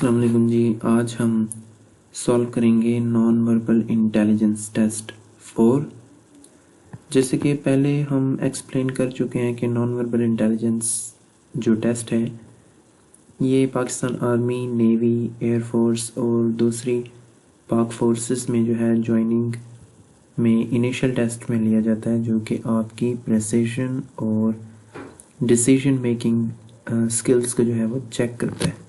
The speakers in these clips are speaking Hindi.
अस्सलाम वालेकुम जी। आज हम सॉल्व करेंगे नॉन वर्बल इंटेलिजेंस टेस्ट 4। जैसे कि पहले हम एक्सप्लेन कर चुके हैं कि नॉन वर्बल इंटेलिजेंस जो टेस्ट है ये पाकिस्तान आर्मी, नेवी, एयरफोर्स और दूसरी पाक फोर्सेस में जो है ज्वाइनिंग में इनिशियल टेस्ट में लिया जाता है, जो कि आपकी प्रेसिशन और डिसीजन मेकिंग स्किल्स को जो है वो चेक करता है।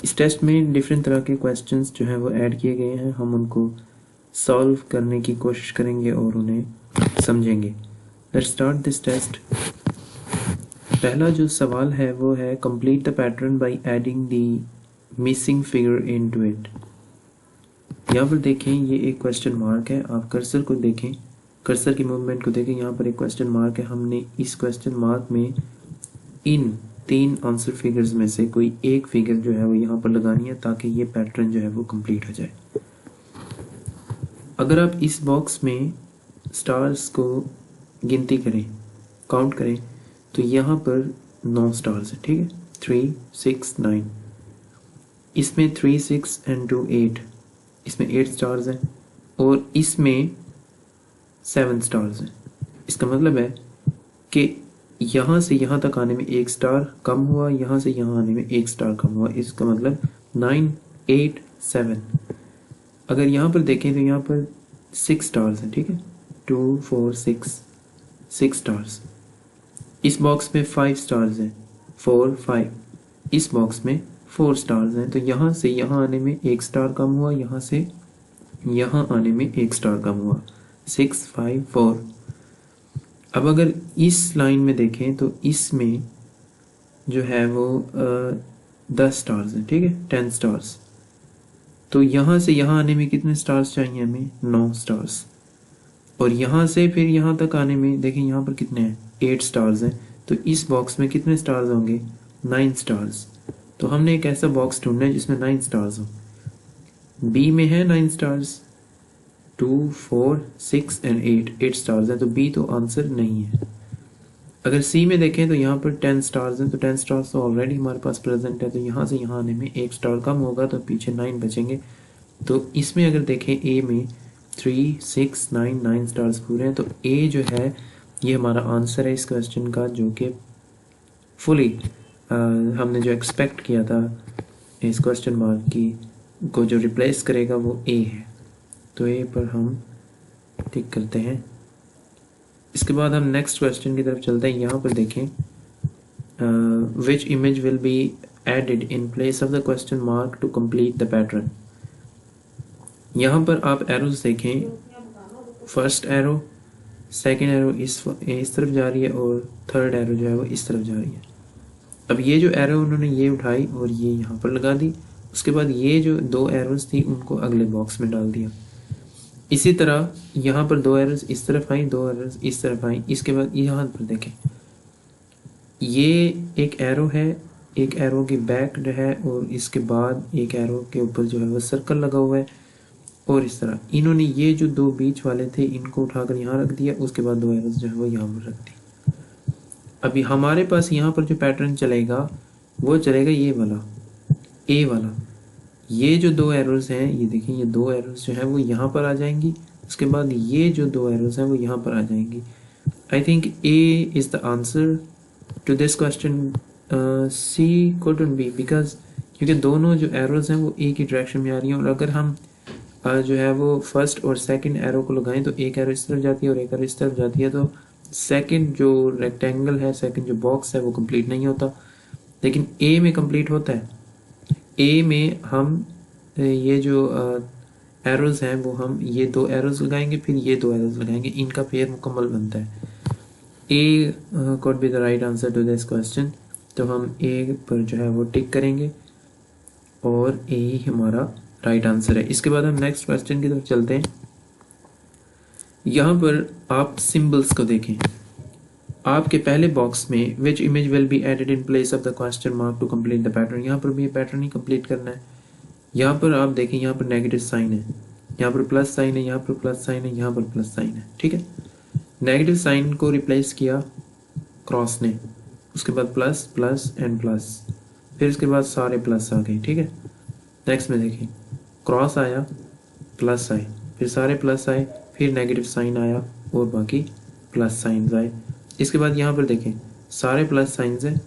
इस टेस्ट में डिफरेंट तरह के क्वेश्चंस जो हैं वो ऐड किए गए हैं। हम उनको सॉल्व करने की कोशिश करेंगे और उन्हें समझेंगे। Let's start this test. पहला जो सवाल है वो है complete the pattern by adding the missing figure into it. यहाँ पर देखें, ये एक क्वेश्चन मार्क है। आप कर्सर को देखें, कर्सर की मूवमेंट को देखें। यहाँ पर एक क्वेश्चन मार्क है। हमने इस क्वेश्चन मार्क में इन 3 आंसर फिगर्स में से कोई एक फिगर जो है वो यहाँ पर लगानी है ताकि ये पैटर्न जो है वो कंप्लीट हो जाए। अगर आप इस बॉक्स में स्टार्स को गिनती करें, काउंट करें, तो यहाँ पर 9 स्टार्स है। ठीक है, 3, 6, 9। इसमें 3, 6 and 2, 8। इसमें 8 स्टार्स हैं और इसमें 7 स्टार्स हैं। इसका मतलब है कि यहाँ से यहाँ तक आने में 1 स्टार कम हुआ, यहाँ से यहाँ आने में 1 स्टार कम हुआ। इसका मतलब 9, 8, 7। अगर यहाँ पर देखें तो यहाँ पर 6 स्टार्स हैं। ठीक है, 2, 4, 6 स्टार्स। इस बॉक्स में 5 स्टार्स हैं, 4, 5। इस बॉक्स में 4 स्टार्स हैं। तो यहाँ से यहाँ आने में 1 स्टार कम हुआ, यहाँ से यहाँ आने में 1 स्टार कम हुआ। 6, 5, 4। अब अगर इस लाइन में देखें तो इसमें जो है वो 10 स्टार्स हैं। ठीक है, 10 स्टार्स। तो यहाँ से यहाँ आने में कितने स्टार्स चाहिए हमें? 9 स्टार्स। और यहाँ से फिर यहाँ तक आने में देखें, यहाँ पर कितने हैं? 8 स्टार्स हैं। तो इस बॉक्स में कितने स्टार्स होंगे? 9 स्टार्स। तो हमने एक ऐसा बॉक्स ढूंढना है जिसमें 9 स्टार्स हो। बी में है 9 स्टार्स, 2, 4, 6 and 8 स्टार्स हैं। तो बी तो आंसर नहीं है। अगर सी में देखें तो यहाँ पर 10 स्टार्स हैं। तो 10 स्टार्स तो ऑलरेडी हमारे पास प्रेजेंट है। तो यहाँ से यहाँ आने में 1 स्टार कम होगा, तो पीछे 9 बचेंगे। तो इसमें अगर देखें ए में 3, 6, 9 स्टार्स पूरे हैं। तो ए जो है ये हमारा आंसर है इस क्वेश्चन का, जो कि फुली हमने जो एक्सपेक्ट किया था इस क्वेश्चन मार्क की को जो रिप्लेस करेगा वो ए है। तो ए पर हम टिक करते हैं। इसके बाद हम नेक्स्ट क्वेश्चन की तरफ चलते हैं। यहाँ पर देखें, which image will be added in place of the question mark to complete the pattern. यहाँ पर आप एरोज देखें, फर्स्ट एरो, सेकेंड एरो इस तरफ जा रही है और थर्ड एरो जो है वो इस तरफ जा रही है। अब ये जो एरो उन्होंने ये उठाई और ये यहाँ पर लगा दी। उसके बाद ये जो 2 एरोज थी उनको अगले बॉक्स में डाल दिया। इसी तरह यहाँ पर 2 एरोज इस तरफ आई, 2 एरोज इस तरफ आई। इसके बाद यहाँ पर देखें, ये एक एरो है, एक एरो की बैक है और इसके बाद एक एरो के ऊपर जो है वो सर्कल लगा हुआ है। और इस तरह इन्होंने ये जो 2 बीच वाले थे इनको उठाकर यहाँ रख दिया। उसके बाद 2 एरोज जो है वो यहाँ पर रख दी। अभी हमारे पास यहाँ पर जो पैटर्न चलेगा वो चलेगा ये वाला, ए वाला। ये जो 2 एरोज हैं, ये देखिए, ये 2 एरोज जो है वो यहाँ पर आ जाएंगी। उसके बाद ये जो 2 एरोज हैं वो यहाँ पर आ जाएंगी। I think A is the answer to this question. C couldn't be, because क्योंकि दोनों जो एरोज हैं वो एक ही डायरेक्शन में आ रही हैं। और अगर हम जो है वो फर्स्ट और सेकंड एरो को लगाएं तो एक एरो इस तरफ जाती है और एक एरो इस तरफ जाती है। तो सेकंड जो रेक्टेंगल है, सेकंड जो बॉक्स है वो कंप्लीट नहीं होता, लेकिन ए में कंप्लीट होता है। ए में हम ये जो एरोज हैं वो हम ये 2 एरोज लगाएंगे, फिर ये 2 एरोज लगाएंगे, इनका पेयर मुकम्मल बनता है। A could be the right answer to this question. तो हम ए पर जो है वो टिक करेंगे और ए ही हमारा राइट आंसर है। इसके बाद हम नेक्स्ट क्वेश्चन की तरफ चलते हैं। यहाँ पर आप सिंबल्स को देखें। आपके पहले बॉक्स में which image will be added in place of the question mark to complete the pattern. यहाँ पर भी ये पैटर्न ही कंप्लीट करना है। यहाँ पर आप देखें, यहाँ पर नेगेटिव साइन है, यहाँ पर प्लस साइन है, यहाँ पर प्लस साइन है, यहाँ पर प्लस साइन है। ठीक है, नेगेटिव साइन को रिप्लेस किया क्रॉस ने, उसके बाद प्लस, प्लस एंड प्लस। फिर उसके बाद सारे प्लस आ गए, ठीक है। नेक्स्ट में देखें, क्रॉस आया, प्लस आए, फिर सारे प्लस आए, फिर नेगेटिव साइन आया और बाकी प्लस साइंस आए। इसके बाद यहाँ पर देखें सारे प्लस साइंस हैं,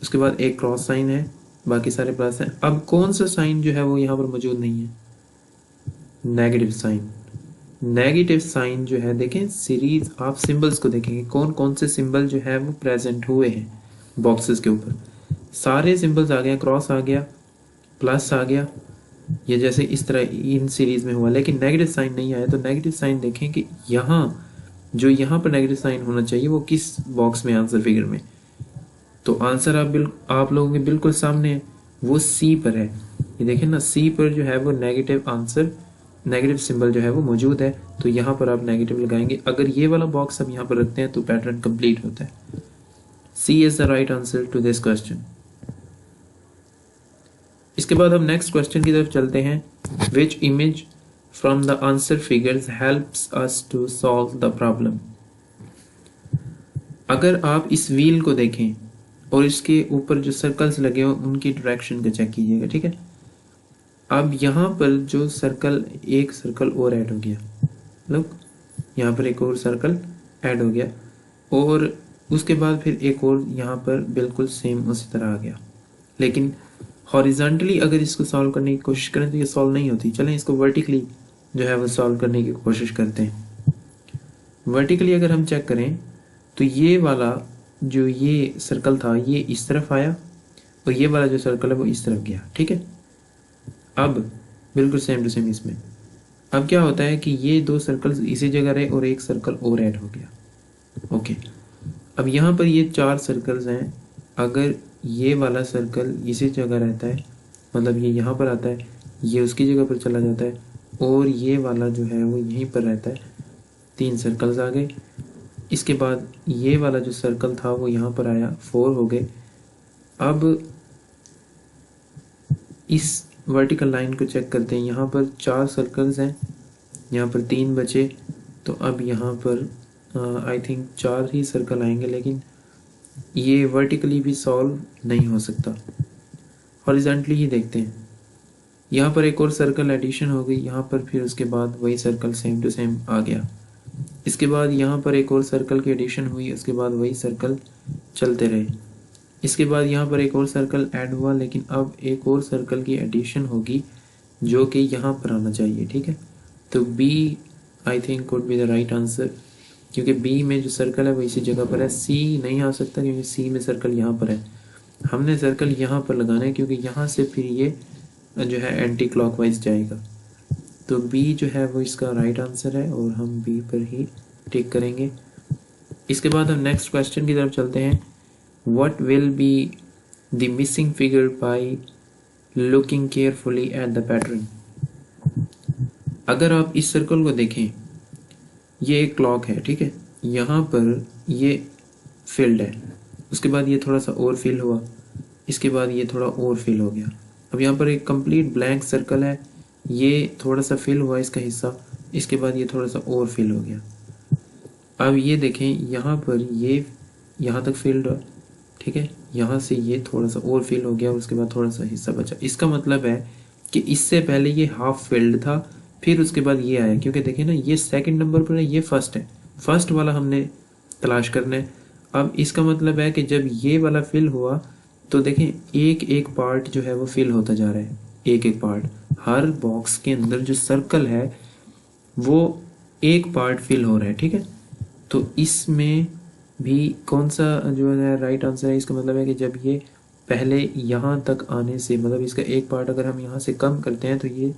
उसके बाद एक क्रॉस साइन है, बाकी सारे प्लस हैं। अब कौन सा साइन जो है वो यहाँ पर मौजूद नहीं है? Negative sign. नेगेटिव साइन जो है देखें, सीरीज आप सिंबल्स को देखेंगे कौन कौन से सिंबल जो है वो प्रेजेंट हुए हैं बॉक्सेस के ऊपर। सारे सिंबल्स आ गया, क्रॉस आ गया, प्लस आ गया, ये जैसे इस तरह इन सीरीज में हुआ, लेकिन नेगेटिव साइन नहीं आया। तो नेगेटिव साइन देखें कि यहाँ जो यहाँ पर नेगेटिव साइन होना चाहिए वो किस बॉक्स में, आंसर फिगर में। तो आंसर आप लोगों के बिल्कुल सामने है, वो सी पर है। ये देखें ना, सी पर जो है वो नेगेटिव आंसर, नेगेटिव सिंबल जो है वो मौजूद है, तो यहाँ पर आप नेगेटिव लगाएंगे। अगर ये वाला बॉक्स आप यहाँ पर रखते हैं तो पैटर्न कंप्लीट होता है। C is the right answer to this question. इसके बाद हम नेक्स्ट क्वेश्चन की तरफ चलते हैं। Which image from the answer figures helps us to solve the problem. अगर आप इस व्हील को देखें और इसके ऊपर जो सर्कल्स लगे हो उनकी डायरेक्शन को चेक कीजिएगा, ठीक है। अब यहाँ पर जो सर्कल, एक सर्कल और ऐड हो गया, लोग यहाँ पर एक और सर्कल ऐड हो गया, और उसके बाद फिर एक और यहाँ पर बिल्कुल सेम उसी तरह आ गया। लेकिन हॉरिजॉन्टली अगर इसको सॉल्व करने की कोशिश करें तो ये सॉल्व नहीं होती। चलें इसको वर्टिकली जो है वो सॉल्व करने की कोशिश करते हैं। वर्टिकली अगर हम चेक करें तो ये वाला जो ये सर्कल था ये इस तरफ आया और ये वाला जो सर्कल है वो इस तरफ गया, ठीक है। अब बिल्कुल सेम टू सेम इसमें अब क्या होता है कि ये दो सर्कल्स इसी जगह रहे और एक सर्कल और ऐड हो गया। ओके, अब यहाँ पर ये चार सर्कल्स हैं। अगर ये वाला सर्कल इसी जगह रहता है, मतलब ये यहाँ पर आता है, ये उसकी जगह पर चला जाता है, और ये वाला जो है वो यहीं पर रहता है, तीन सर्कल्स आ गए। इसके बाद ये वाला जो सर्कल था वो यहाँ पर आया, फोर हो गए। अब इस वर्टिकल लाइन को चेक करते हैं। यहाँ पर चार सर्कल्स हैं, यहाँ पर तीन बचे, तो अब यहाँ पर आई थिंक चार ही सर्कल आएंगे, लेकिन ये वर्टिकली भी सॉल्व नहीं हो सकता। हॉरिजॉन्टली ही देखते हैं। यहाँ पर एक और सर्कल एडिशन हो गई, यहाँ पर फिर उसके बाद वही सर्कल सेम टू सेम आ गया। इसके बाद यहाँ पर एक और सर्कल की एडिशन हुई, उसके बाद वही सर्कल चलते रहे। इसके बाद यहाँ पर एक और सर्कल ऐड हुआ, लेकिन अब एक और सर्कल की एडिशन होगी जो कि यहाँ पर आना चाहिए, ठीक है। तो B I think could be the right answer, क्योंकि बी में जो सर्कल है वो इसी जगह पर है। सी नहीं आ सकता क्योंकि सी में सर्कल यहाँ पर है। हमने सर्कल यहाँ पर लगाना है क्योंकि यहाँ से फिर ये जो है एंटी क्लॉकवाइज जाएगा। तो बी जो है वो इसका राइट आंसर है और हम बी पर ही टिक करेंगे। इसके बाद हम नेक्स्ट क्वेश्चन की तरफ चलते हैं। What will be the missing figure by looking carefully at the pattern. अगर आप इस सर्कल को देखें, ये एक क्लॉक है, ठीक है। यहाँ पर ये फिल्ड है, उसके बाद ये थोड़ा सा और फिल हुआ, इसके बाद ये थोड़ा और फिल हो गया। अब यहाँ पर एक कंप्लीट ब्लैंक सर्कल है, ये थोड़ा सा फिल हुआ इसका हिस्सा, इसके बाद ये थोड़ा सा और फिल हो गया। अब ये देखें, यहाँ पर ये यहाँ तक फिल्ड हुआ, ठीक है। यहाँ से ये थोड़ा सा और फिल हो गया, उसके बाद थोड़ा सा हिस्सा बचा। इसका मतलब है कि इससे पहले ये हाफ फिल्ड था, फिर उसके बाद ये आया, क्योंकि देखिए ना ये सेकंड नंबर पर है, ये फर्स्ट है, फर्स्ट वाला हमने तलाश करना है। अब इसका मतलब है कि जब ये वाला फिल हुआ तो देखें एक एक पार्ट जो है वो फिल होता जा रहा है, एक एक पार्ट। हर बॉक्स के अंदर जो सर्कल है वो एक पार्ट फिल हो रहा है, ठीक है। तो इसमें भी कौन सा जो है राइट आंसर है, इसका मतलब है कि जब ये पहले यहाँ तक आने से, मतलब इसका एक पार्ट अगर हम यहाँ से कम करते हैं तो ये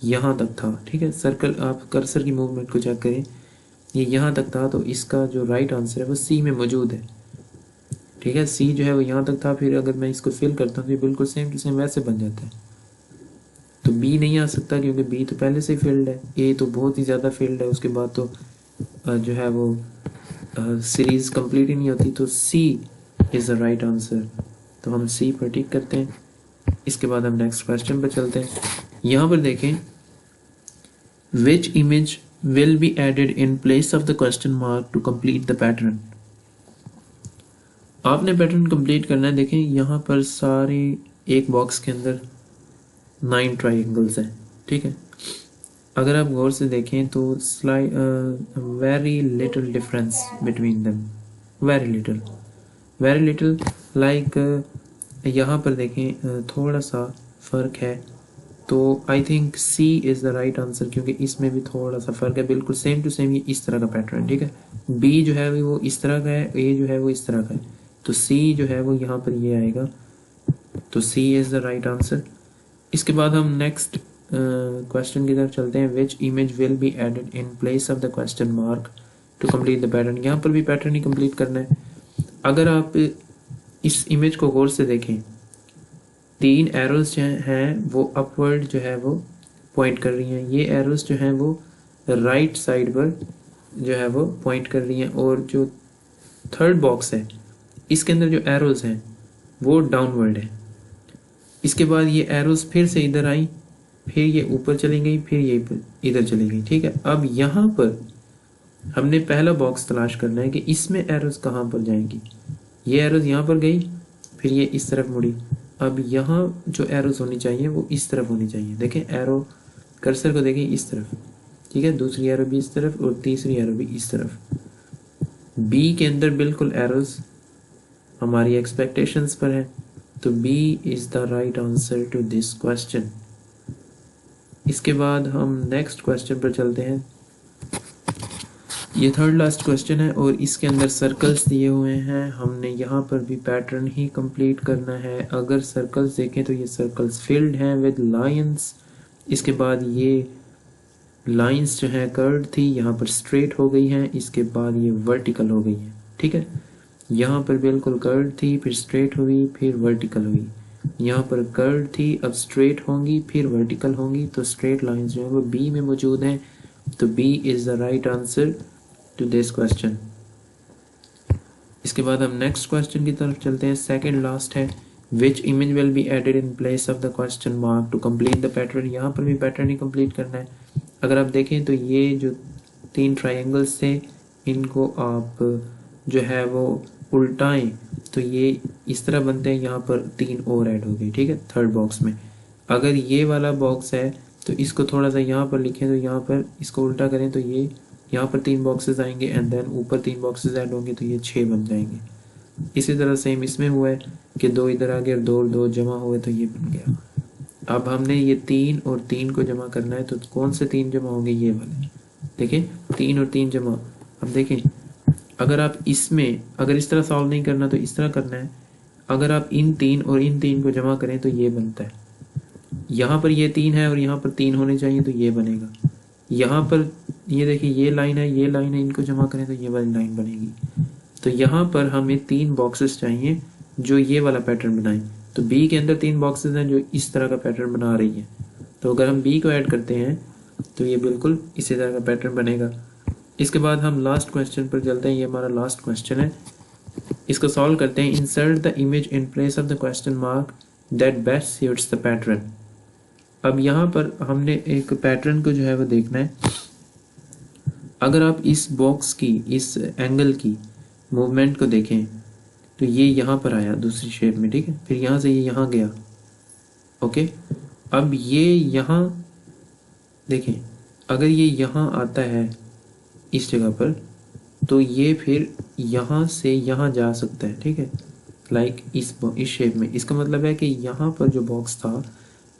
यहाँ तक था, ठीक है। सर्कल आप कर्सर की मूवमेंट को चेक करें, ये यहाँ तक था, तो इसका जो राइट आंसर है वो सी में मौजूद है, ठीक है। सी जो है वो यहाँ तक था, फिर अगर मैं इसको फिल करता हूँ तो ये बिल्कुल सेम टू सेम वैसे बन जाता है। तो बी नहीं आ सकता क्योंकि बी तो पहले से फील्ड है, ए तो बहुत ही ज़्यादा फील्ड है, उसके बाद तो जो है वो सीरीज कंप्लीट ही नहीं होती। तो C is the right answer, तो हम सी पर टिक करते हैं। इसके बाद हम नेक्स्ट क्वेश्चन पर चलते हैं। यहाँ पर देखें, which image will be added in place of the question mark to complete the pattern। आपने पैटर्न कंप्लीट करना है। देखें यहाँ पर सारे एक बॉक्स के अंदर 9 ट्राइंगल्स हैं, ठीक है। अगर आप गौर से देखें तो very little difference between them, very little like यहाँ पर देखें थोड़ा सा फ़र्क है। तो I think C is the right answer, क्योंकि इसमें भी थोड़ा सा फ़र्क है, बिल्कुल सेम टू सेम ये इस तरह का पैटर्न है, ठीक है। बी जो है वो इस तरह का है, ए जो है वो इस तरह का है, तो सी जो है वो यहाँ पर ये आएगा, तो C is the right answer. इसके बाद हम नेक्स्ट क्वेश्चन की तरफ चलते हैं। Which image will be added in place of the question mark to complete the pattern. यहाँ पर भी पैटर्न ही कंप्लीट करना है। अगर आप इस इमेज को गौर से देखें, 3 एरोज जो हैं वो अपवर्ड जो है वो पॉइंट कर रही हैं, ये एरोज जो हैं वो राइट साइड पर जो है वो पॉइंट कर रही हैं, और जो थर्ड बॉक्स है इसके अंदर जो एरोज हैं वो डाउनवर्ड है। इसके बाद ये एरोज फिर से इधर आई, फिर ये ऊपर चली गई, फिर ये इधर चली गई, ठीक है। अब यहाँ पर हमने पहला बॉक्स तलाश करना है कि इसमें एरोज कहाँ पर जाएंगी। ये एरोज यहाँ पर गई, फिर ये इस तरफ मुड़ी। अब यहाँ जो एरोज होनी चाहिए वो इस तरफ होनी चाहिए। देखें एरो कर्सर को देखें इस तरफ, ठीक है। दूसरी एरो भी इस तरफ और तीसरी एरो भी इस तरफ। बी के अंदर बिल्कुल एरोज हमारी एक्सपेक्टेशंस पर है, तो B is the right answer to this question. इसके बाद हम नेक्स्ट क्वेश्चन पर चलते हैं। ये थर्ड लास्ट क्वेश्चन है और इसके अंदर सर्कल्स दिए हुए हैं। हमने यहाँ पर भी पैटर्न ही कंप्लीट करना है। अगर सर्कल्स देखें तो ये सर्कल्स फिल्ड हैं विद लाइंस। इसके बाद ये लाइंस जो हैं कर्व्ड थी, यहाँ पर स्ट्रेट हो गई हैं, इसके बाद ये वर्टिकल हो गई हैं, ठीक है। यहाँ पर बिल्कुल कर्व्ड थी, फिर स्ट्रेट हुई, फिर वर्टिकल हुई। यहाँ पर कर्व्ड थी, अब स्ट्रेट होंगी, फिर वर्टिकल होंगी, तो स्ट्रेट लाइंस जो है वो बी में मौजूद हैं, तो B is the right answer to this question. इसके बाद हम नेक्स्ट क्वेश्चन की तरफ चलते हैं। सेकंड लास्ट है, which image will be added in place of the question mark to complete the pattern. यहाँ पर भी पैटर्न ही कंप्लीट करना है। अगर आप देखें तो ये जो 3 ट्राइंगल्स थे, इनको आप जो है वो उल्टाएं तो ये इस तरह बनते हैं। यहाँ पर 3 और ऐड हो गई, ठीक है, थर्ड बॉक्स में। अगर ये वाला बॉक्स है तो इसको थोड़ा सा यहाँ पर लिखें, तो यहाँ पर इसको उल्टा करें तो ये यहाँ पर 3 बॉक्सेस आएंगे एंड देन ऊपर 3 बॉक्सेस ऐड होंगे, तो ये 6 बन जाएंगे। इसी तरह सेम इसमें हुआ है कि 2 इधर आ गए और 2 और 2 जमा हुए, तो ये बन गया। अब हमने ये 3 और 3 को जमा करना है, तो कौन से 3 जमा होंगे, ये वाले। देखें 3 और 3 जमा। अब देखें अगर आप इसमें अगर इस तरह सॉल्व नहीं करना तो इस तरह करना है। अगर आप इन 3 और इन 3 को जमा करें तो ये बनता है। यहाँ पर ये 3 है और यहाँ पर 3 होने चाहिए, तो ये बनेगा। यहाँ पर ये देखिए ये लाइन है, ये लाइन है, इनको जमा करें तो ये वाली लाइन बनेगी। तो यहाँ पर हमें 3 बॉक्सेस चाहिए जो ये वाला पैटर्न बनाएं। तो बी के अंदर 3 बॉक्सेस हैं जो इस तरह का पैटर्न बना रही है। तो अगर हम बी को ऐड करते हैं तो ये बिल्कुल इसी तरह का पैटर्न बनेगा। इसके बाद हम लास्ट क्वेश्चन पर चलते हैं। ये हमारा लास्ट क्वेश्चन है, इसको सॉल्व करते हैं। Insert the image in place of the question mark that best suits the pattern. अब यहाँ पर हमने एक पैटर्न को जो है वो देखना है। अगर आप इस बॉक्स की, इस एंगल की मूवमेंट को देखें तो ये यहाँ पर आया दूसरी शेप में, ठीक है। फिर यहाँ से ये यहाँ गया, ओके। अब ये यहाँ देखें, अगर ये यहाँ आता है इस जगह पर, तो ये फिर यहाँ से यहाँ जा सकता है, ठीक है, लाइक इस शेप में। इसका मतलब है कि यहाँ पर जो बॉक्स था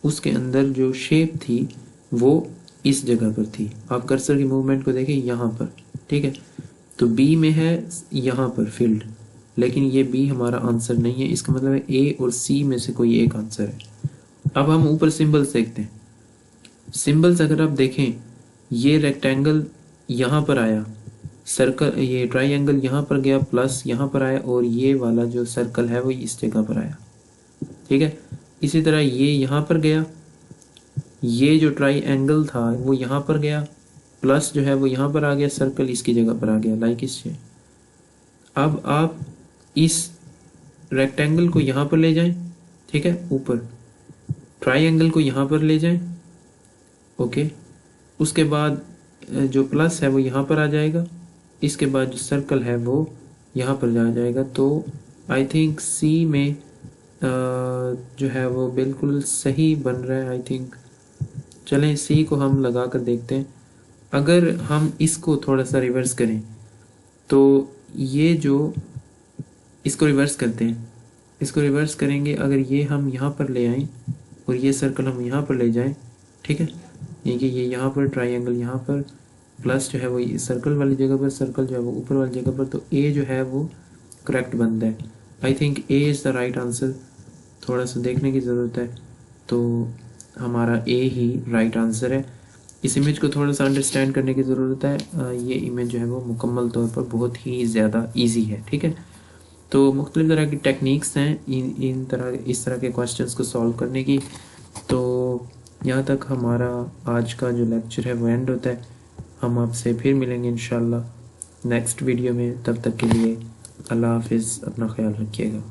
उसके अंदर जो शेप थी वो इस जगह पर थी। आप कर्सर की मूवमेंट को देखें यहाँ पर, ठीक है। तो बी में है यहाँ पर फील्ड, लेकिन ये बी हमारा आंसर नहीं है। इसका मतलब है ए और सी में से कोई एक आंसर है। अब हम ऊपर सिंबल्स देखते हैं। सिंबल्स अगर आप देखें, ये रेक्टेंगल यहाँ पर आया, सर्कल, ये ट्राइंगल यहाँ पर गया, प्लस यहाँ पर आया, और ये वाला जो सर्कल है वो इस जगह पर आया, ठीक है। इसी तरह ये यहाँ पर गया, ये जो ट्राइंगल था वो यहाँ पर गया, प्लस जो है वो यहाँ पर आ गया, सर्कल इसकी जगह पर आ गया, लाइक इससे। अब आप इस रेक्टेंगल को यहाँ पर ले जाएं, ठीक है, ऊपर ट्राइंगल को यहाँ पर ले जाएं, ओके। उसके बाद जो प्लस है वो यहाँ पर आ जाएगा, इसके बाद जो सर्कल है वो यहाँ पर जा जाएगा। तो आई थिंक सी में जो है वो बिल्कुल सही बन रहा है आई थिंक। चलें सी को हम लगा कर देखते हैं। अगर हम इसको थोड़ा सा रिवर्स करें तो ये जो इसको रिवर्स करते हैं, इसको रिवर्स करेंगे, अगर ये हम यहाँ पर ले आएँ और ये सर्कल हम यहाँ पर ले जाएं, ठीक है, यानी कि ये यहाँ पर ट्राइंगल यहाँ पर प्लस जो है वो सर्कल वाली जगह पर, सर्कल जो है वो ऊपर वाली जगह पर, तो ए जो है वो करेक्ट बनता है। आई think A is the right answer. थोड़ा सा देखने की ज़रूरत है, तो हमारा ए ही राइट आंसर है। इस इमेज को थोड़ा सा अंडरस्टैंड करने की ज़रूरत है। ये इमेज जो है वो मुकम्मल तौर पर बहुत ही ज़्यादा ईजी है, ठीक है। तो मुख्तलिफ़ तरह की टेक्निक्स हैं इस तरह के क्वेश्चंस को सॉल्व करने की। तो यहाँ तक हमारा आज का जो लेक्चर है वो एंड होता है। हम आपसे फिर मिलेंगे इंशाल्लाह नेक्स्ट वीडियो में। तब तक के लिए अल्लाह हाफिज़, अपना ख्याल रखिएगा।